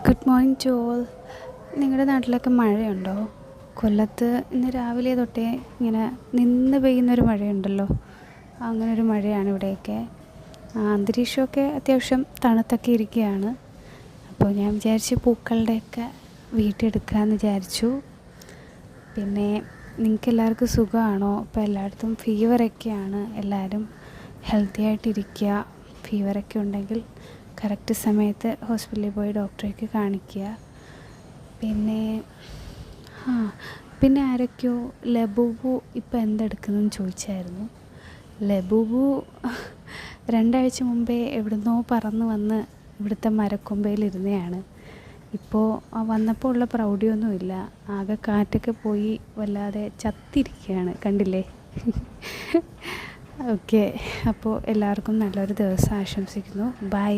Good morning to all. നിങ്ങളുടെ നാട്ടിലൊക്കെ മഴയുണ്ടോ? കൊല്ലത്ത് ഇന്ന് രാവിലെ തൊട്ടേ ഇങ്ങനെ നിന്ന് പെയ്യുന്നൊരു മഴയുണ്ടല്ലോ, അങ്ങനൊരു മഴയാണ് ഇവിടെയൊക്കെ. അന്തരീക്ഷമൊക്കെ അത്യാവശ്യം തണുത്തൊക്കെ ഇരിക്കുകയാണ്. അപ്പോൾ ഞാൻ വിചാരിച്ചു പൂക്കളുടെയൊക്കെ വീട്ടെടുക്കാമെന്ന് വിചാരിച്ചു. പിന്നെ നിങ്ങൾക്ക് എല്ലാവർക്കും സുഖമാണോ? ഇപ്പോൾ എല്ലായിടത്തും ഫീവറൊക്കെയാണ്. എല്ലാവരും ഹെൽത്തി ആയിട്ടിരിക്കുക. ഫീവറൊക്കെ ഉണ്ടെങ്കിൽ കറക്റ്റ് സമയത്ത് ഹോസ്പിറ്റലിൽ പോയി ഡോക്ടറെയൊക്കെ കാണിക്കുക. പിന്നെ ആരൊക്കെയോ ലബൂബു ഇപ്പോൾ എന്തെടുക്കുന്നതെന്ന് ചോദിച്ചായിരുന്നു. ലബൂബു 2 ആഴ്ച മുമ്പേ എവിടുന്നോ പറന്ന് വന്ന് ഇവിടുത്തെ മരക്കൊമ്പയിലിരുന്നതാണ്. ഇപ്പോൾ വന്നപ്പോൾ ഉള്ള പ്രൗഢിയൊന്നുമില്ല. ആകെ കാറ്റൊക്കെ പോയി വല്ലാതെ ചത്തിരിക്കുകയാണ്, കണ്ടില്ലേ? ഓക്കെ, അപ്പോൾ എല്ലാവർക്കും നല്ലൊരു ദിവസം ആശംസിക്കുന്നു. ബൈ.